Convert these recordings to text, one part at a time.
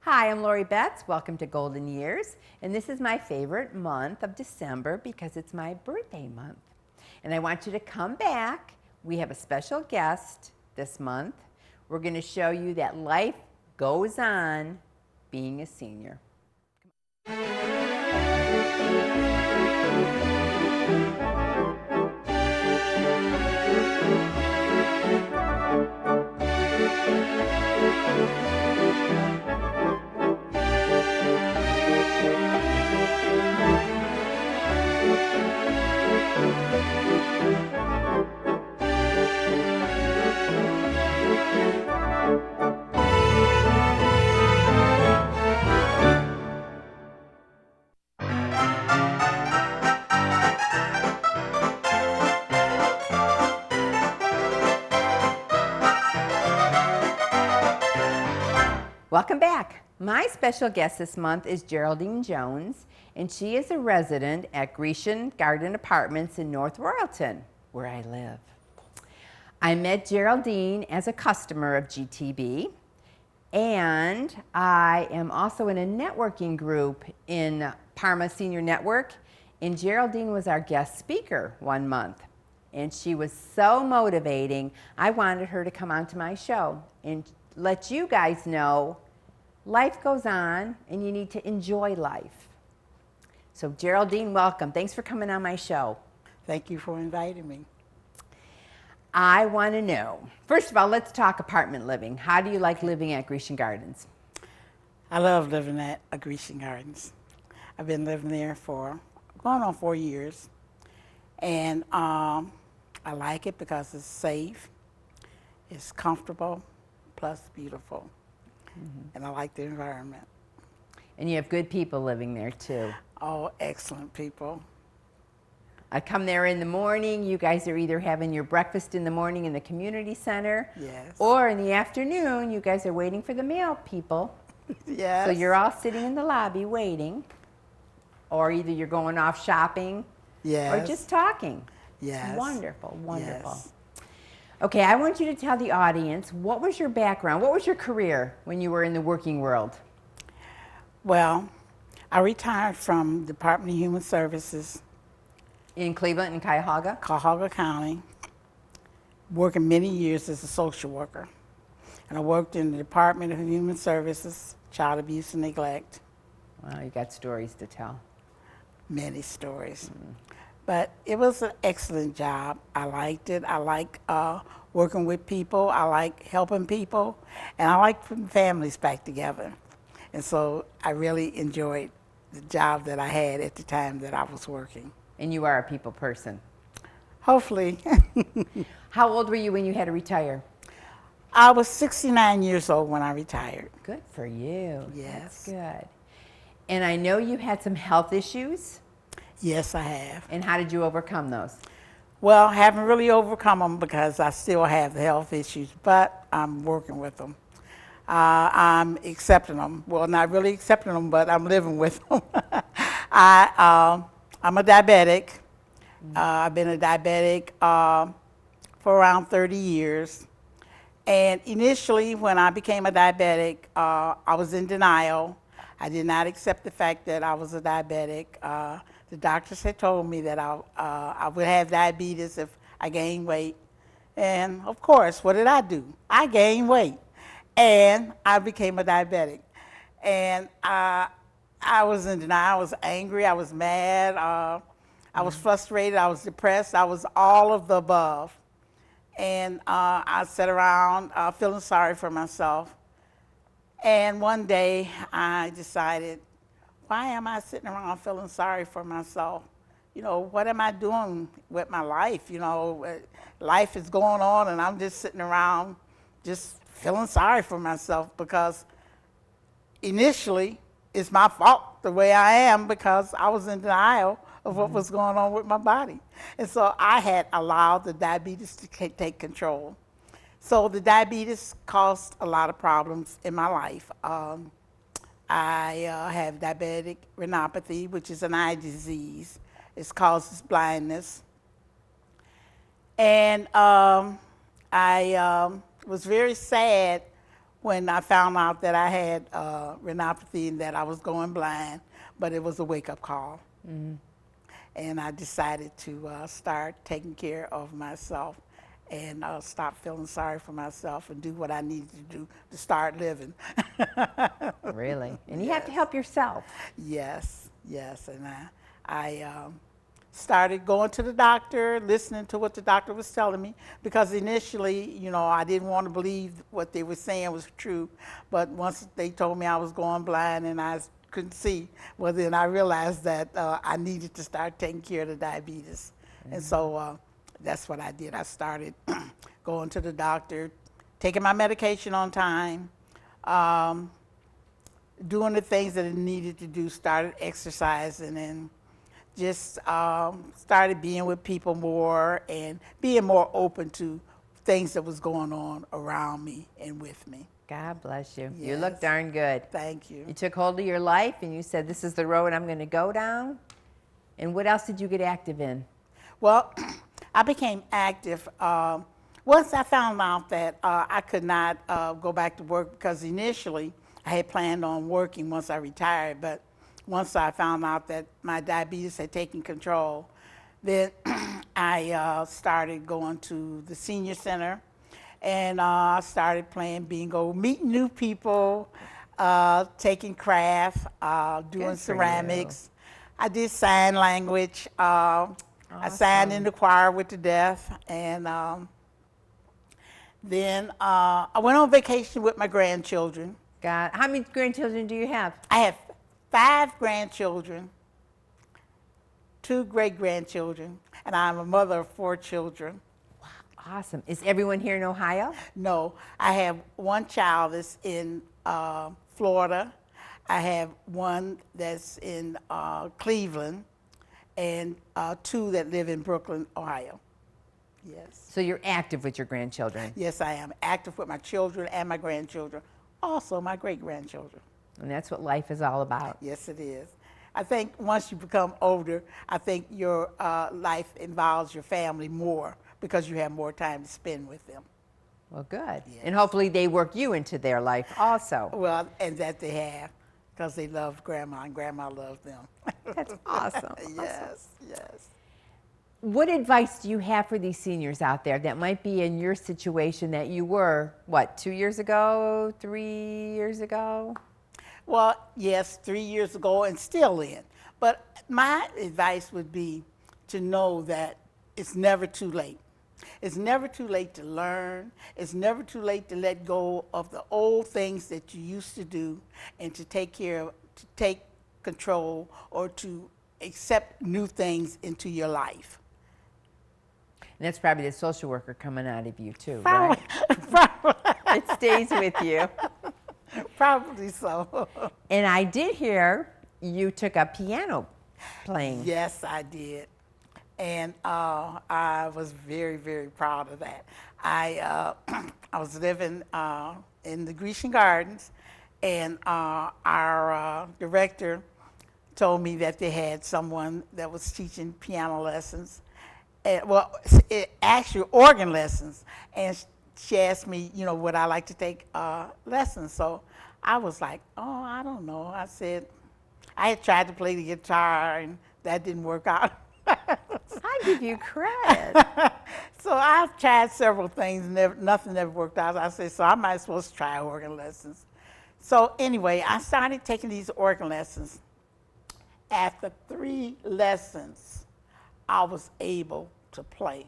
Hi, I'm Lori Betts. Welcome to Golden Years. And this is my favorite month of December because it's my birthday month. And I want you to come back. We have a special guest this month. We're going to show you that life goes on being a senior. Welcome back. My special guest this month is Geraldine Jones, and she is a resident at Grecian Garden Apartments in North Royalton, where I live. I met Geraldine as a customer of GTB, and I am also in a networking group in Parma Senior Network, and Geraldine was our guest speaker one month. And she was so motivating, I wanted her to come onto my show and let you guys know life goes on and you need to enjoy life. So Geraldine, welcome. Thanks for coming on my show. Thank you for inviting me. I want to know, first of all, let's talk apartment living. How do you like living at Grecian Gardens? I love living at Grecian Gardens. I've been living there for going on 4 years. And I like it because it's safe, it's comfortable, plus beautiful. And I like the environment. And you have good people living there too. Oh, excellent people. I come there in the morning. You guys are either having your breakfast in the morning in the community center, Yes. or in the afternoon, you guys are waiting for the mail people. Yes. So you're all sitting in the lobby waiting, or either you're going off shopping, Yes. or just talking. Yes. Wonderful, wonderful. Yes. Okay, I want you to tell the audience, what was your background? What was your career when you were in the working world? Well, I retired from Department of Human Services, In Cleveland and Cuyahoga? Cuyahoga County, working many years as a social worker. And I worked in the Department of Human Services, Child Abuse and Neglect. Wow, you got stories to tell. Many stories. But it was an excellent job. I liked it. I like working with people. I like helping people. And I like putting families back together. And so I really enjoyed the job that I had at the time that I was working. And you are a people person. Hopefully. How old were you when you had to retire? I was 69 years old when I retired. Good for you. Yes. That's good. And I know you had some health issues. Yes, I have. And how did you overcome those? Well, I haven't really overcome them because I still have the health issues, but I'm working with them. I'm accepting them. Well, not really accepting them, but I'm living with them. I'm a diabetic. I've been a diabetic for around 30 years. And initially, when I became a diabetic, I was in denial. I did not accept the fact that I was a diabetic. The doctors had told me that I would have diabetes if I gained weight. And of course, what did I do? I gained weight. And I became a diabetic. And I was in denial. I was angry. I was mad. I was frustrated. I was depressed. I was all of the above. And I sat around feeling sorry for myself. And one day I decided, why am I sitting around feeling sorry for myself? You know, what am I doing with my life? You know, life is going on and I'm just sitting around just feeling sorry for myself because initially it's my fault the way I am because I was in denial of what was going on with my body. And so I had allowed the diabetes to take control. So the diabetes caused a lot of problems in my life. I have diabetic retinopathy, which is an eye disease. It causes blindness. And I was very sad when I found out that I had retinopathy and that I was going blind, but it was a wake-up call. And I decided to start taking care of myself and stop feeling sorry for myself and do what I needed to do to start living. Really? And you have to help yourself. Yes, yes. And I started going to the doctor, listening to what the doctor was telling me, because initially, you know, I didn't want to believe what they were saying was true. But once they told me I was going blind and I couldn't see, well, then I realized that I needed to start taking care of the diabetes. And so that's what I did. I started going to the doctor, taking my medication on time, doing the things that I needed to do, started exercising, and just started being with people more and being more open to things that was going on around me and with me. God bless you. Yes. You look darn good. Thank you. You took hold of your life and you said, this is the road I'm going to go down. And what else did you get active in? Well, I became active once I found out that I could not go back to work, because initially I had planned on working once I retired, but once I found out that my diabetes had taken control, then I started going to the senior center, and I started playing bingo, meeting new people, taking craft, doing ceramics. I did sign language. I sang in the choir with the deaf, and then I went on vacation with my grandchildren. God, how many grandchildren do you have? I have 5 grandchildren, 2 great-grandchildren, and I'm a mother of 4 children. Awesome. Is everyone here in Ohio? No, I have 1 child that's in Florida. I have 1 that's in Cleveland, and 2 that live in Brooklyn, Ohio. Yes. So you're active with your grandchildren. Yes, I am active with my children and my grandchildren, also my great-grandchildren. And that's what life is all about. Yes, it is. I think once you become older, I think your life involves your family more, because you have more time to spend with them. Well, good. Yes. And hopefully they work you into their life also. Well, and that they have, because they love Grandma, and Grandma loves them. That's awesome. Yes, yes. What advice do you have for these seniors out there that might be in your situation that you were, what, 2 years ago, 3 years ago? Well, yes, 3 years ago and still in. But my advice would be to know that it's never too late. It's never too late to learn. It's never too late to let go of the old things that you used to do and to take control, or to accept new things into your life. And that's probably the social worker coming out of you too, Probably, right? It stays with you. probably so. And I did hear you took up piano playing. Yes, I did. And I was very, very proud of that. I was living in the Grecian Gardens, and our director told me that they had someone that was teaching piano lessons. Actually organ lessons. And she asked me, you know, would I like to take lessons? So I was like, oh, I don't know. I said, I had tried to play the guitar, and that didn't work out. I give you credit. So I've tried several things, nothing ever worked out. I said, so I might as well try organ lessons. So anyway, I started taking these organ lessons. After 3 lessons, I was able to play.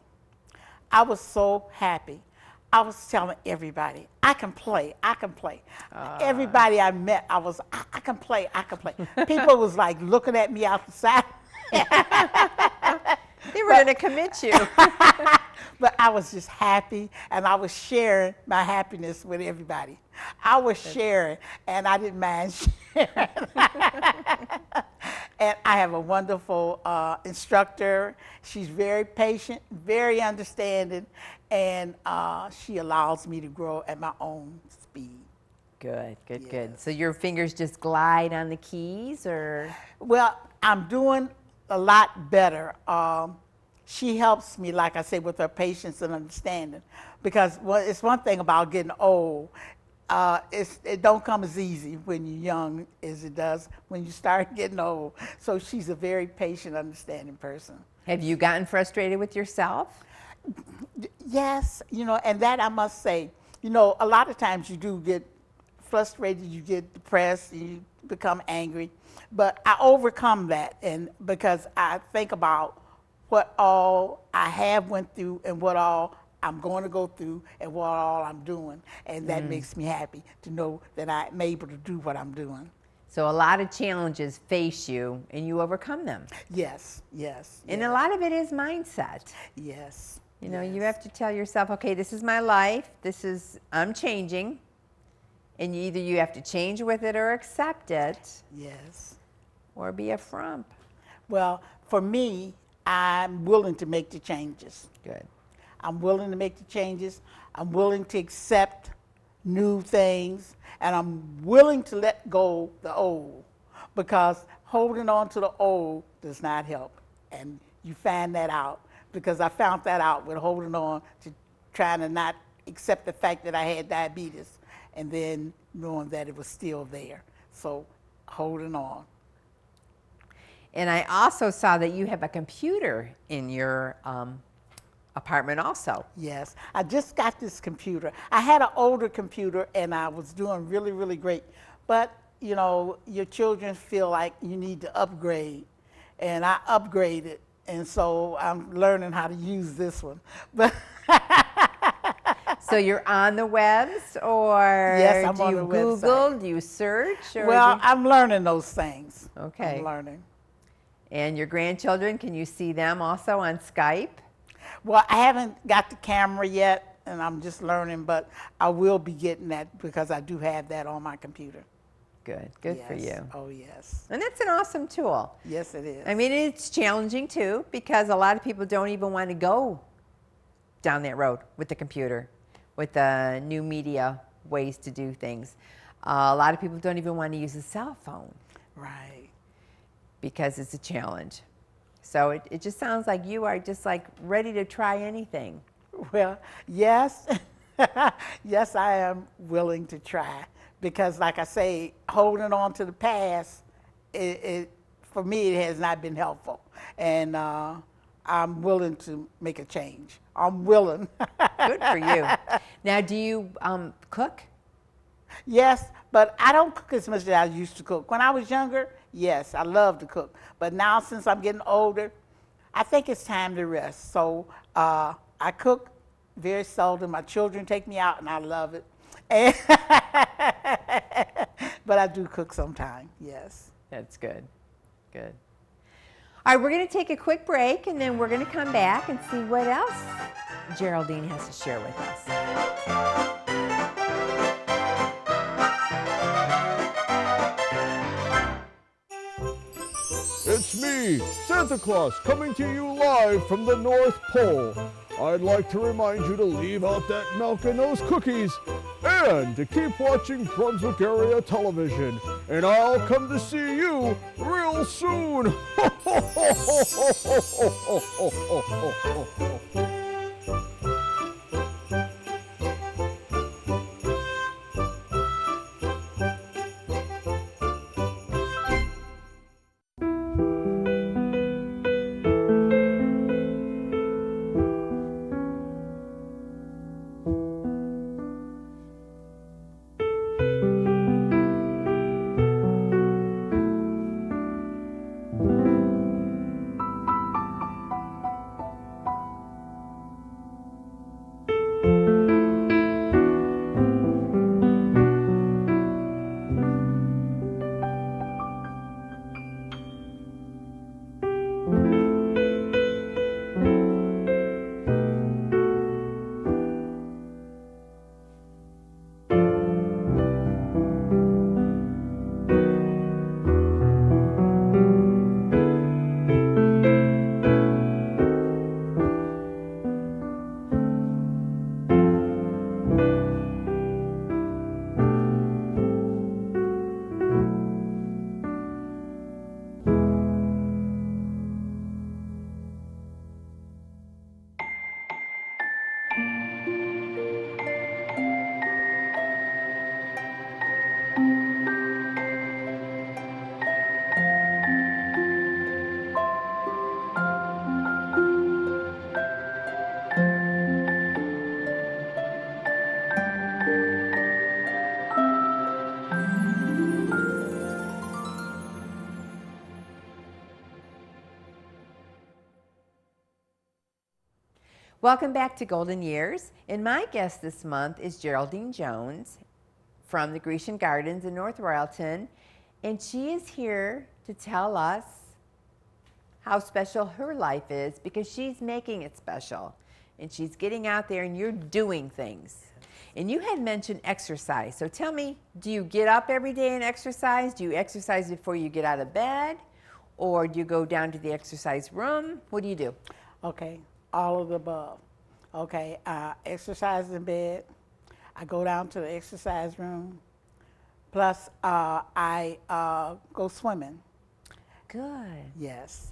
I was so happy. I was telling everybody, I can play, I can play. Everybody I met, I can play, I can play. People was like looking at me out the side. They were going to commit you. But I was just happy, and I was sharing my happiness with everybody. I was sharing, and I didn't mind sharing. And I have a wonderful instructor. She's very patient, very understanding, and she allows me to grow at my own speed. Good, good, Yes. good. So your fingers just glide on the keys, or? Well, I'm doing a lot better. She helps me, like I say, with her patience and understanding. Because it's one thing about getting old. it don't come as easy when you're young as it does when you start getting old. So she's a very patient, understanding person. Have you gotten frustrated with yourself? Yes, and that I must say, a lot of times you do get frustrated, you get depressed, you become angry, but I overcome that, and because I think about what all I have went through and what all I'm going to go through and what all I'm doing, and that makes me happy to know that I'm able to do what I'm doing. So a lot of challenges face you and you overcome them. Yes, yes. And yes, a lot of it is mindset. yes. You know, yes. you have to tell yourself, okay, this is my life. I'm changing. And either you have to change with it or accept it Yes. or be a frump. Well, for me, I'm willing to make the changes. Good. I'm willing to make the changes. I'm willing to accept new things, and I'm willing to let go the old, because holding on to the old does not help. And you find that out, because I found that out with holding on to trying to not accept the fact that I had diabetes, and then knowing that it was still there. So holding on. And I also saw that you have a computer in your apartment also. Yes, I just got this computer. I had an older computer and I was doing really, really great. But, your children feel like you need to upgrade. And I upgraded. And so I'm learning how to use this one. But So you're on the webs, or yes, I'm do on you the Google, website. do you search? Or Well, do I'm learning those things. Okay. I'm learning. And your grandchildren, can you see them also on Skype? Well, I haven't got the camera yet, and I'm just learning, but I will be getting that because I do have that on my computer. Good, good for Yes. you. Oh, yes. And that's an awesome tool. Yes, it is. I mean, it's challenging too, because a lot of people don't even want to go down that road with the computer, with the new media ways to do things. A lot of people don't even want to use a cell phone Right. because it's a challenge. So it just sounds like you are just like ready to try anything. Well, yes. Yes, I am willing to try because, like I say, holding on to the past, for me, it has not been helpful. And I'm willing to make a change. I'm willing. Good for you. Now, do you cook? Yes, but I don't cook as much as I used to cook. When I was younger, yes, I loved to cook. But now, since I'm getting older, I think it's time to rest. So I cook very seldom. My children take me out, and I love it. And but I do cook sometime, yes. That's good. Good. All right, we're going to take a quick break, and then we're going to come back and see what else Geraldine has to share with us. It's me, Santa Claus, coming to you live from the North Pole. I'd like to remind you to leave out that milk and those cookies and to keep watching Brunswick area television. And I'll come to see you real soon. Welcome back to Golden Years. And my guest this month is Geraldine Jones from the Grecian Gardens in North Royalton. And she is here to tell us how special her life is because she's making it special. And she's getting out there and you're doing things. And you had mentioned exercise. So tell me, do you get up every day and exercise? Do you exercise before you get out of bed? Or do you go down to the exercise room? What do you do? Okay, all of the above. Okay, exercise in bed. I go down to the exercise room. Plus, I go swimming. Good. Yes.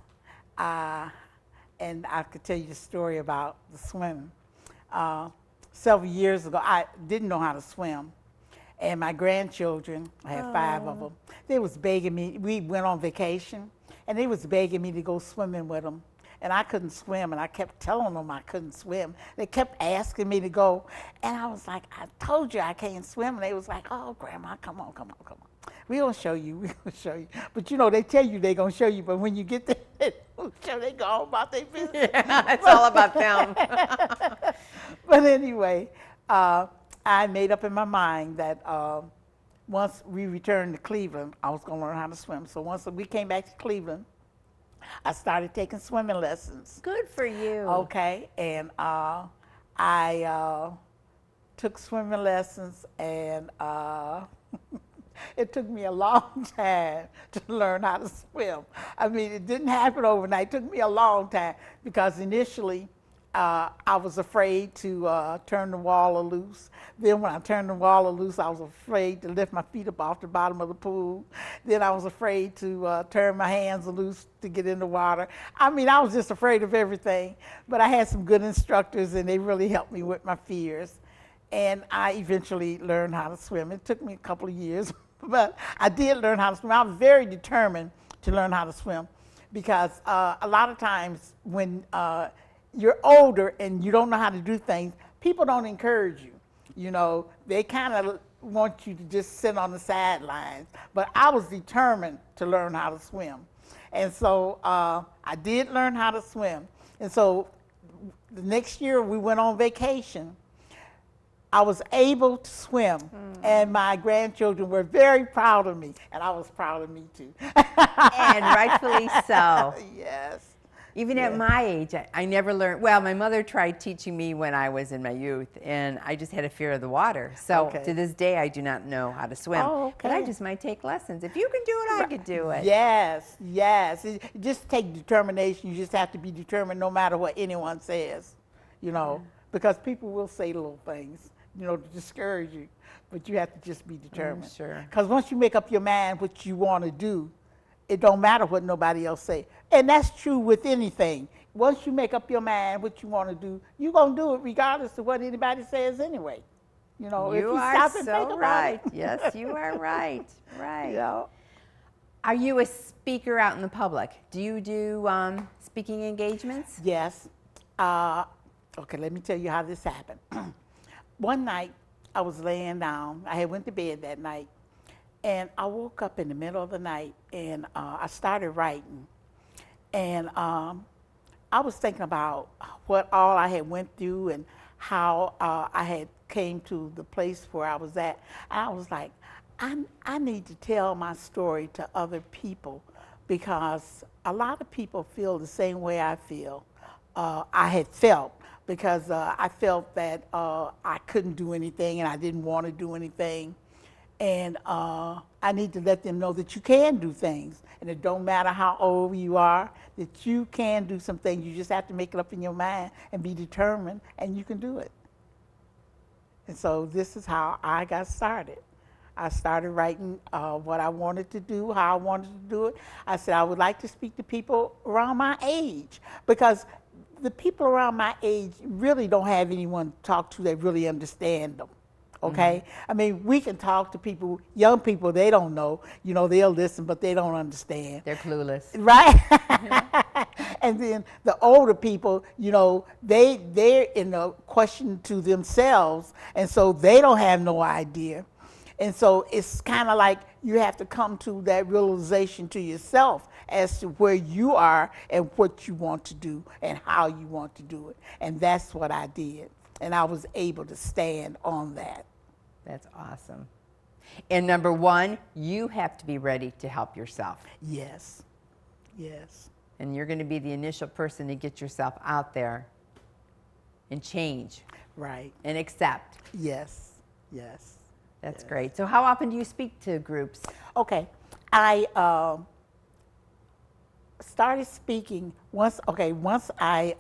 And I could tell you the story about the swimming. Several years ago, I didn't know how to swim. And my grandchildren, I had 5 of them, they was begging me. We went on vacation, and they was begging me to go swimming with them. And I couldn't swim, and I kept telling them I couldn't swim. They kept asking me to go, and I was like, I told you I can't swim. And they was like, oh, Grandma, come on, come on, come on. We gonna show you, we gonna show you. But you know, they tell you they gonna show you, but when you get there, they don't show, they go on about their business. Yeah, it's all about them. But anyway, I made up in my mind that once we returned to Cleveland, I was gonna learn how to swim. So once we came back to Cleveland, I started taking swimming lessons. Good for you. Okay, and I took swimming lessons, and it took me a long time to learn how to swim. I mean, it didn't happen overnight. It took me a long time because initially I was afraid to turn the water loose. Then when I turned the water loose, I was afraid to lift my feet up off the bottom of the pool. Then I was afraid to turn my hands loose to get in the water. I mean, I was just afraid of everything. But I had some good instructors, and they really helped me with my fears. And I eventually learned how to swim. It took me a couple of years, but I did learn how to swim. I was very determined to learn how to swim because a lot of times when you're older and you don't know how to do things, people don't encourage you. You know, they kind of want you to just sit on the sidelines. But I was determined to learn how to swim. And so I did learn how to swim. And so the next year we went on vacation. I was able to swim, and my grandchildren were very proud of me, and I was proud of me too. And rightfully so. Yes. Even at my age, I never learned. Well, my mother tried teaching me when I was in my youth, and I just had a fear of the water. So to this day, I do not know how to swim. Oh, okay. But I just might take lessons. If you can do it, I could do it. Yes, yes. It just take determination. You just have to be determined no matter what anyone says, you know, because people will say little things, you know, to discourage you. But you have to just be determined. Sure. Because once you make up your mind what you want to do, it don't matter what nobody else say. And that's true with anything. Once you make up your mind what you want to do, you're going to do it regardless of what anybody says anyway. You know, if you stop and think about it. Yes, you are right. Right. You know? Are you a speaker out in the public? Do you do speaking engagements? Yes. Okay, let me tell you how this happened. One night, I was laying down. I had went to bed that night. And I woke up in the middle of the night, and I started writing. And I was thinking about what all I had went through and how I had came to the place where I was at. And I was like, I need to tell my story to other people because a lot of people feel the same way I feel. I had felt because I felt that I couldn't do anything and I didn't want to do anything. And I need to let them know that you can do things. And it don't matter how old you are, that you can do some things. You just have to make it up in your mind and be determined, and you can do it. And so this is how I got started. I started writing what I wanted to do, how I wanted to do it. I said I would like to speak to people around my age because the people around my age really don't have anyone to talk to that really understand them. Okay? I mean, we can talk to people, young people, they don't know. You know, they'll listen, but they don't understand. They're clueless. Right? And then the older people, you know, they're in a question to themselves, and so they don't have no idea. And so it's kind of like you have to come to that realization to yourself as to where you are and what you want to do and how you want to do it. And that's what I did. And I was able to stand on that. That's awesome. And number one, you have to be ready to help yourself. Yes. Yes. And you're going to be the initial person to get yourself out there and change. Right. And accept. Yes. Yes. That's great. So how often do you speak to groups? Okay. I started speaking once I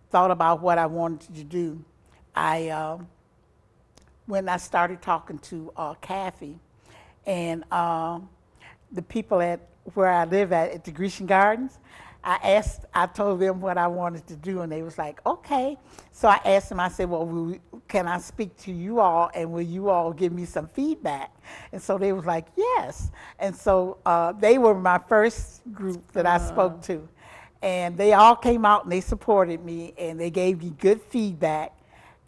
thought about what I wanted to do. When I started talking to Kathy and the people at where I live at the Grecian Gardens, I told them what I wanted to do, and they was like, okay. So I asked them, I said, well, can I speak to you all, and will you all give me some feedback? And so they was like, yes. And so they were my first group that I spoke to. And they all came out and they supported me, and they gave me good feedback.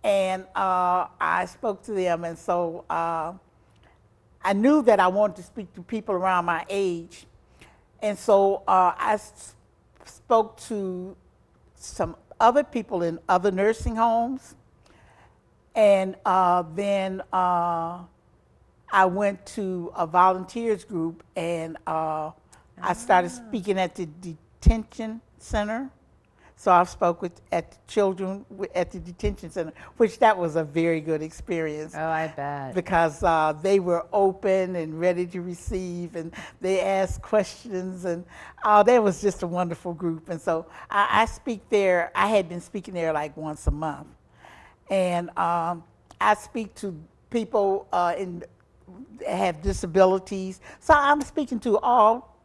And I spoke to them, and so I knew that I wanted to speak to people around my age. And so I spoke to some other people in other nursing homes. And then I went to a volunteers group, and I started speaking at the detention center. So I spoke at the children at the detention center, which that was a very good experience. Oh, I bet. Because they were open and ready to receive, and they asked questions, and that was just a wonderful group. And so I speak there. I had been speaking there like once a month. And I speak to people that have disabilities. So I'm speaking to all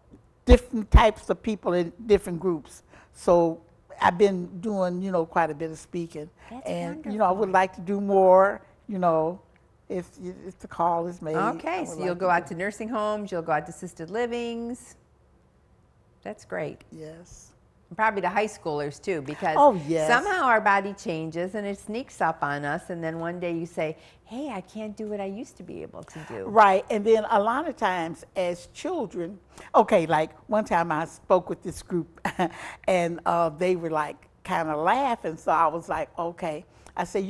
different types of people in different groups. So I've been doing, quite a bit of speaking. That's and, wonderful. I would like to do more, if the call is made. Okay, so you'll go out to nursing homes, you'll go out to assisted livings. That's great. Yes. And probably to high schoolers too, because Oh, yes. somehow our body changes and it sneaks up on us, and then one day you say, hey, I can't do what I used to be able to do. Right, and then a lot of times as children, like one time I spoke with this group and they were like kind of laughing, so I was like, okay. I say,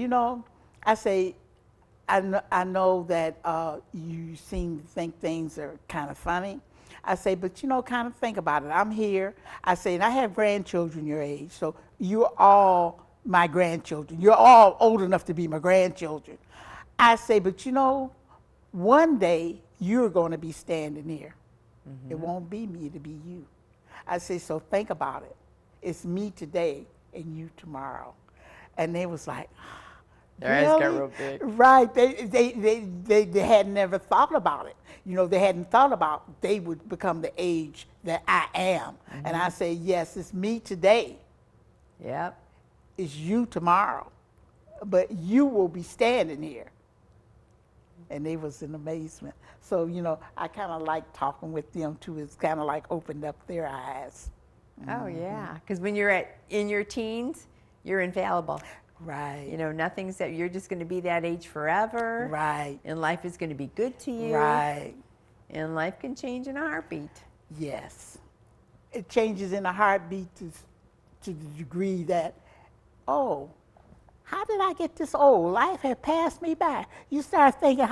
I know that you seem to think things are kind of funny. I say, but kind of think about it. I'm here. I say, and I have grandchildren your age, so you're all my grandchildren. You're all old enough to be my grandchildren. I say, but one day you're going to be standing here. Mm-hmm. It won't be me, it'll be you. I say, so think about it. It's me today and you tomorrow. And they was like, their eyes got real big. Right. They had never thought about it. They hadn't thought about they would become the age that I am. Mm-hmm. And I say, yes, it's me today. Yep. It's you tomorrow. But you will be standing here. And they was in amazement. So, I kind of like talking with them too. It's kind of like opened up their eyes. Oh, yeah. Because when you're in your teens, you're infallible. Right. Nothing's that you're just going to be that age forever. Right. And life is going to be good to you. Right. And life can change in a heartbeat. Yes. It changes in a heartbeat to the degree that, oh, how did I get this old? Life had passed me by. You start thinking,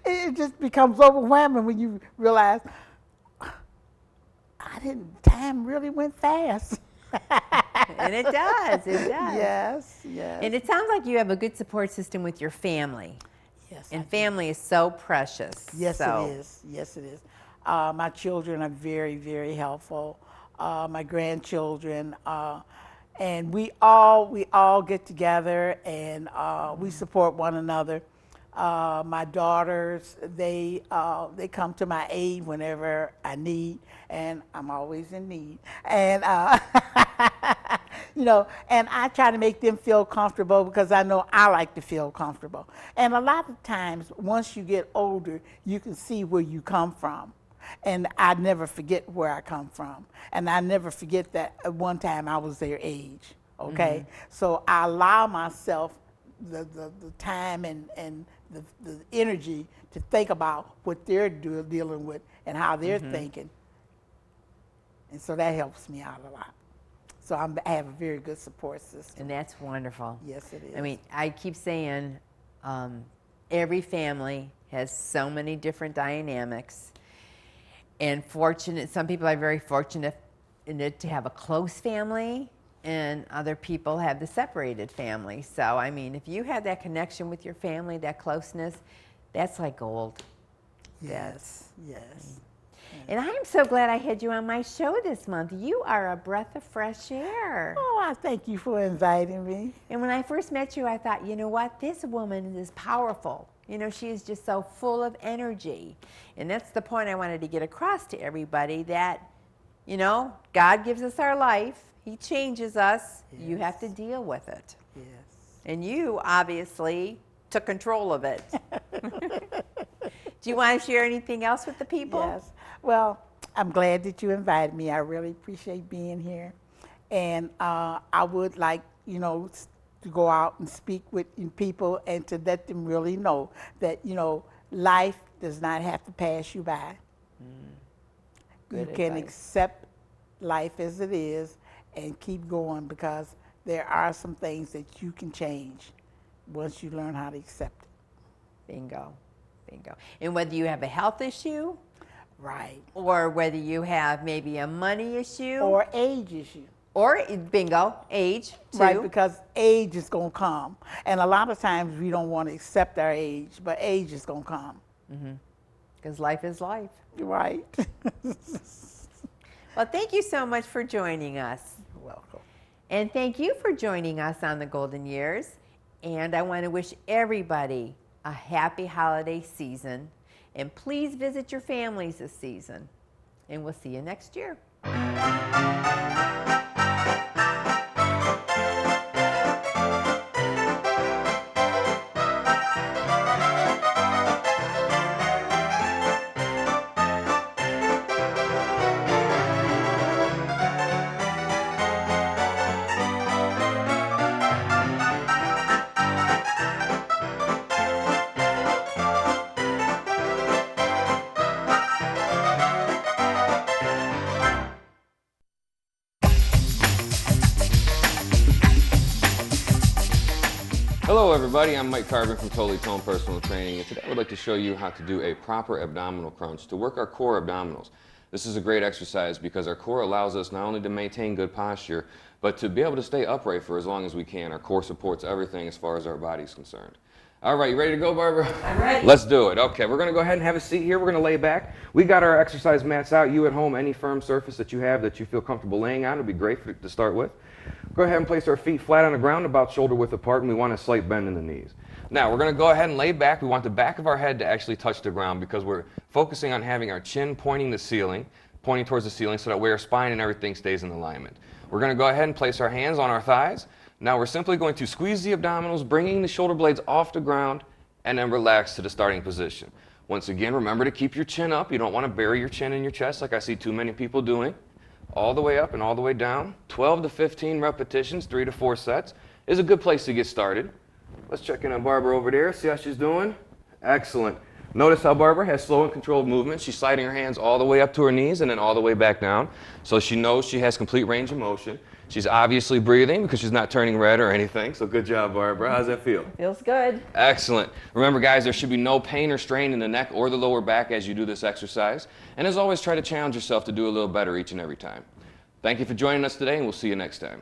it just becomes overwhelming when you realize, time really went fast. And it does, it does. Yes, yes. And it sounds like you have a good support system with your family. Yes. And family is so precious. Yes, it is. Yes, it is. My children are very, very helpful. My grandchildren, and we all get together and we support one another. My daughters, they come to my aid whenever I need, and I'm always in need. And and I try to make them feel comfortable because I know I like to feel comfortable. And a lot of times, once you get older, you can see where you come from. And I never forget where I come from. And I never forget that at one time I was their age, okay? Mm-hmm. So I allow myself the time and the energy to think about what they're dealing with and how they're thinking. And so that helps me out a lot. So I have a very good support system. And that's wonderful. Yes, it is. I mean, I keep saying every family has so many different dynamics. And some people are very fortunate to have a close family, and other people have the separated family. So, I mean, if you have that connection with your family, that closeness, that's like gold. Yes, yes. And I am so glad I had you on my show this month. You are a breath of fresh air. Oh, I thank you for inviting me. And when I first met you, I thought, you know what? This woman is powerful. You know, she is just so full of energy. And that's the point I wanted to get across to everybody, that, you know, God gives us our life. He changes us. Yes. You have to deal with it. Yes. And you obviously took control of it. Do you want to share anything else with the people? Yes. Well, I'm glad that you invited me. I really appreciate being here. And I would like, you know, to go out and speak with people and to let them really know that, you know, life does not have to pass you by. You can accept life as it is and keep going, because there are some things that you can change once you learn how to accept it. Bingo. Bingo. And whether you have a health issue, right, or whether you have maybe a money issue, or age issue. Or, bingo, age, too. Right, because age is going to come. And a lot of times we don't want to accept our age, but age is going to come. Because life is life. Right. Well, thank you so much for joining us. You're welcome. And thank you for joining us on the Golden Years. And I want to wish everybody a happy holiday season. And please visit your families this season. And we'll see you next year. Hello everybody, I'm Mike Carbon from Totally Tone Personal Training, and today I would like to show you how to do a proper abdominal crunch to work our core abdominals. This is a great exercise because our core allows us not only to maintain good posture, but to be able to stay upright for as long as we can. Our core supports everything as far as our body is concerned. All right, you ready to go, Barbara? I'm ready. Let's do it. Okay, we're going to go ahead and have a seat here. We're going to lay back. We got our exercise mats out. You at home, any firm surface that you have that you feel comfortable laying on would be great to start with. Go ahead and place our feet flat on the ground, about shoulder width apart, and we want a slight bend in the knees. Now, we're going to go ahead and lay back. We want the back of our head to actually touch the ground because we're focusing on having our chin pointing towards the ceiling, so that way our spine and everything stays in alignment. We're going to go ahead and place our hands on our thighs. Now, we're simply going to squeeze the abdominals, bringing the shoulder blades off the ground, and then relax to the starting position. Once again, remember to keep your chin up. You don't want to bury your chin in your chest like I see too many people doing. All the way up and all the way down. 12 to 15 repetitions, 3 to 4 sets is a good place to get started. Let's check in on Barbara over there, see how she's doing. Excellent. Notice how Barbara has slow and controlled movement. She's sliding her hands all the way up to her knees and then all the way back down. So she knows she has complete range of motion. She's obviously breathing because she's not turning red or anything. So good job, Barbara. How's that feel? Feels good. Excellent. Remember, guys, there should be no pain or strain in the neck or the lower back as you do this exercise. And as always, try to challenge yourself to do a little better each and every time. Thank you for joining us today, and we'll see you next time.